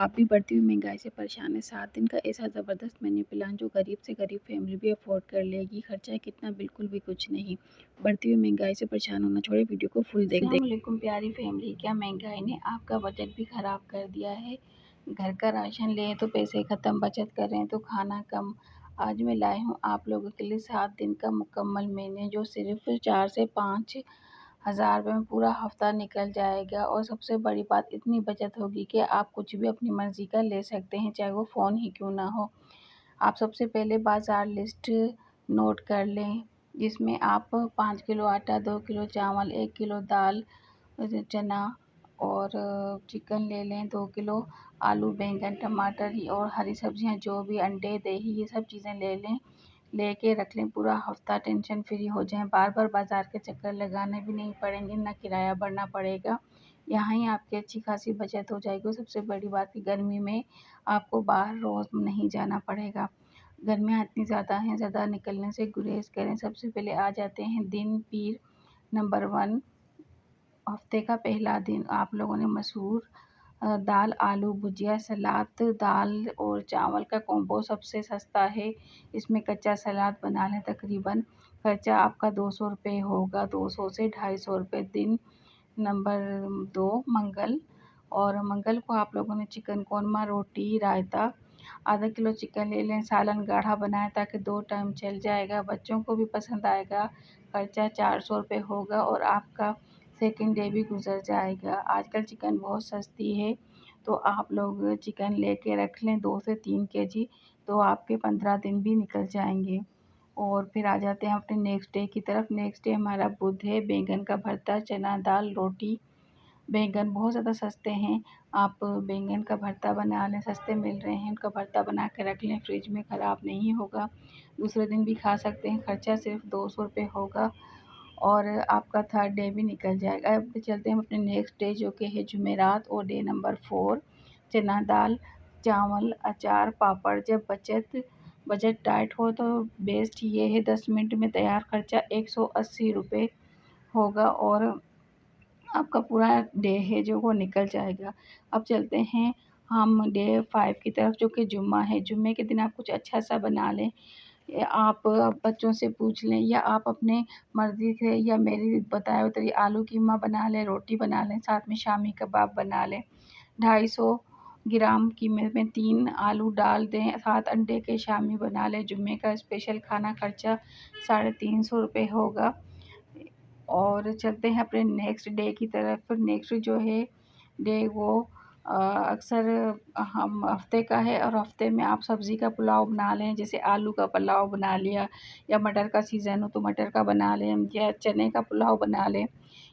आप भी बढ़ती हुई महंगाई से परेशान हैं। 7 दिन का ऐसा ज़बरदस्त मेन्यू प्लान जो गरीब से गरीब फैमिली भी अफोर्ड कर लेगी। खर्चा कितना, बिल्कुल भी कुछ नहीं। बढ़ती हुई महंगाई से परेशान होना छोड़े, वीडियो को फुल देखें। अस्सलाम वालेकुम प्यारी फैमिली, क्या महंगाई ने आपका बजट भी ख़राब कर दिया है? घर का राशन लें तो पैसे ख़त्म, बचत करें तो खाना कम। आज मैं लाई हूँ आप लोगों के लिए 7 दिन का मुकम्मल मेन्यू जो सिर्फ 4 से 5 हज़ार रुपये में पूरा हफ्ता निकल जाएगा। और सबसे बड़ी बात, इतनी बचत होगी कि आप कुछ भी अपनी मर्ज़ी का ले सकते हैं, चाहे वो फ़ोन ही क्यों ना हो। आप सबसे पहले बाज़ार लिस्ट नोट कर लें, जिसमें आप 5 किलो आटा, 2 किलो चावल, 1 किलो दाल, चना और चिकन ले लें, 2 किलो आलू, बैंगन, टमाटर और हरी सब्जियां, जो भी अंडे, दही, ये सब चीज़ें ले लें। लेके रख लें पूरा हफ्ता, टेंशन फ्री हो जाएं। बार बार बाज़ार के चक्कर लगाने भी नहीं पड़ेंगे, ना किराया भरना पड़ेगा। यहाँ ही आपकी अच्छी खासी बचत हो जाएगी। सबसे बड़ी बात कि गर्मी में आपको बाहर रोज़ नहीं जाना पड़ेगा। गर्मियाँ इतनी ज़्यादा हैं, ज़्यादा निकलने से गुरेज करें। सबसे पहले आ जाते हैं दिन पीर नंबर 1। हफ्ते का पहला दिन आप लोगों ने मसूर दाल, आलू भुजिया, सलाद, दाल और चावल का कॉम्बो सबसे सस्ता है। इसमें कच्चा सलाद बना लें। तकरीबन खर्चा आपका 200 रुपये होगा, 200 से 250 रुपये। दिन नंबर 2 मंगल, और मंगल को आप लोगों ने चिकन कोरमा, रोटी, रायता, आधा किलो चिकन ले लें। सालन गाढ़ा बनाएं ताकि 2 टाइम चल जाएगा, बच्चों को भी पसंद आएगा। खर्चा 400 रुपये होगा और आपका सेकंड डे भी गुजर जाएगा। आजकल चिकन बहुत सस्ती है, तो आप लोग चिकन लेके रख लें 2 से 3 केजी, तो आपके 15 दिन भी निकल जाएंगे। और फिर आ जाते हैं अपने नेक्स्ट डे की तरफ। नेक्स्ट डे हमारा बुध है। बैंगन का भरता, चना दाल, रोटी। बैंगन बहुत ज़्यादा सस्ते हैं, आप बैंगन का भरता बना लें, सस्ते मिल रहे हैं। उनका भरता बना के रख लें, फ्रिज में ख़राब नहीं होगा, दूसरे दिन भी खा सकते हैं। खर्चा सिर्फ 200 रुपये होगा और आपका थर्ड डे भी निकल जाएगा। अब चलते हैं अपने नेक्स्ट डे जो कि है जुमेरात, और डे नंबर 4। चना दाल, चावल, अचार, पापड़। जब बजट टाइट हो तो बेस्ट ये है 10 मिनट में तैयार। खर्चा 180 रुपये होगा और आपका पूरा डे है जो वो निकल जाएगा। अब चलते हैं हम डे 5 की तरफ, जो कि जुम्मा है। जुम्मे के दिन आप कुछ अच्छा सा बना लें, आप बच्चों से पूछ लें या आप अपने मर्ज़ी से, या मेरी बताए हुए तरीके आलू कीमा बना लें, रोटी बना लें, साथ में शामी कबाब बना लें। 250 ग्राम कीमे में 3 आलू डाल दें, 7 अंडे के शामी बना लें। जुम्मे का स्पेशल खाना। खर्चा 350 रुपये होगा। और चलते हैं अपने नेक्स्ट डे की तरफ। नेक्स्ट जो है डे वो अक्सर हम हफ्ते का है, और हफ्ते में आप सब्ज़ी का पुलाव बना लें, जैसे आलू का पुलाव बना लिया, या मटर का सीज़न हो तो मटर का बना लें, या चने का पुलाव बना लें,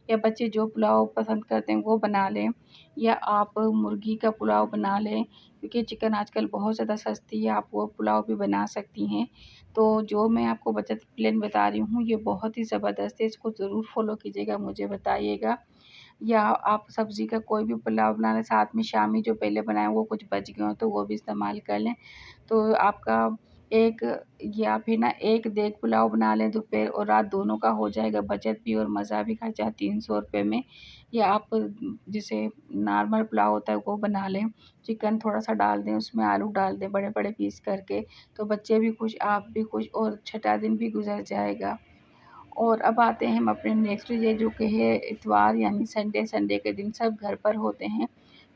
या बच्चे जो पुलाव पसंद करते हैं वो बना लें, या आप मुर्गी का पुलाव बना लें, क्योंकि चिकन आजकल बहुत ज़्यादा सस्ती है, आप वो पुलाव भी बना सकती हैं। तो जो मैं आपको बचत प्लान बता रही हूँ ये बहुत ही ज़बरदस्त है, इसको ज़रूर फॉलो कीजिएगा, मुझे बताइएगा। या आप सब्ज़ी का कोई भी पुलाव बना लें, साथ में शामी जो पहले बनाए वो कुछ बच गए हो तो वो भी इस्तेमाल कर लें। तो आपका एक, या फिर ना एक देग पुलाव बना लें, दोपहर और रात दोनों का हो जाएगा, बचत भी और मज़ा भी। खर्चा 300 रुपये में। या आप जैसे नॉर्मल पुलाव होता है वो बना लें, चिकन थोड़ा सा डाल दें, उसमें आलू डाल दें बड़े बड़े पीस करके, तो बच्चे भी खुश, आप भी खुश, और छठा दिन भी गुजर जाएगा। और अब आते हैं हम अपने नेक्स्ट डे जो कि है इतवार, यानी संडे। संडे के दिन सब घर पर होते हैं,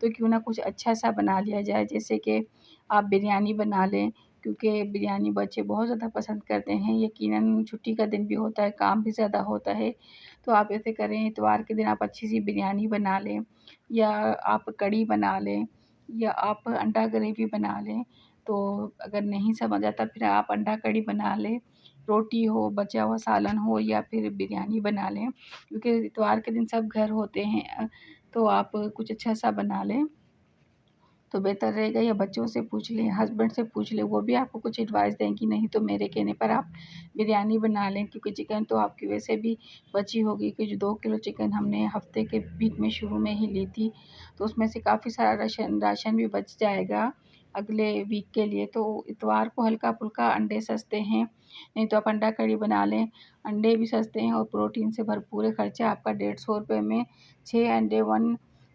तो क्यों ना कुछ अच्छा सा बना लिया जाए, जैसे कि आप बिरयानी बना लें, क्योंकि बिरयानी बच्चे बहुत ज़्यादा पसंद करते हैं। यकीनन छुट्टी का दिन भी होता है, काम भी ज़्यादा होता है, तो आप ऐसे करें, इतवार के दिन आप अच्छी सी बिरयानी बना लें, या आप कढ़ी बना लें, या आप अंडा ग्रेवी बना लें। तो अगर नहीं समझ आता फिर आप अंडा कढ़ी बना लें, रोटी हो, बचा हुआ सालन हो, या फिर बिरयानी बना लें, क्योंकि इतवार के दिन सब घर होते हैं, तो आप कुछ अच्छा सा बना लें तो बेहतर रहेगा। या बच्चों से पूछ लें, हस्बैंड से पूछ लें, वो भी आपको कुछ एडवाइस देंगी। नहीं तो मेरे कहने पर आप बिरयानी बना लें, क्योंकि चिकन तो आपकी वैसे भी बची होगी, कि जो 2 किलो चिकन हमने हफ्ते के वीक में शुरू में ही ली थी, तो उसमें से काफ़ी सारा राशन भी बच जाएगा अगले वीक के लिए। तो इतवार को हल्का फुल्का, अंडे सस्ते हैं, नहीं तो आप अंडा कड़ी बना लें, अंडे भी सस्ते हैं और प्रोटीन से भरपूर है। खर्चा आपका 150 रुपये में 6 अंडे, 1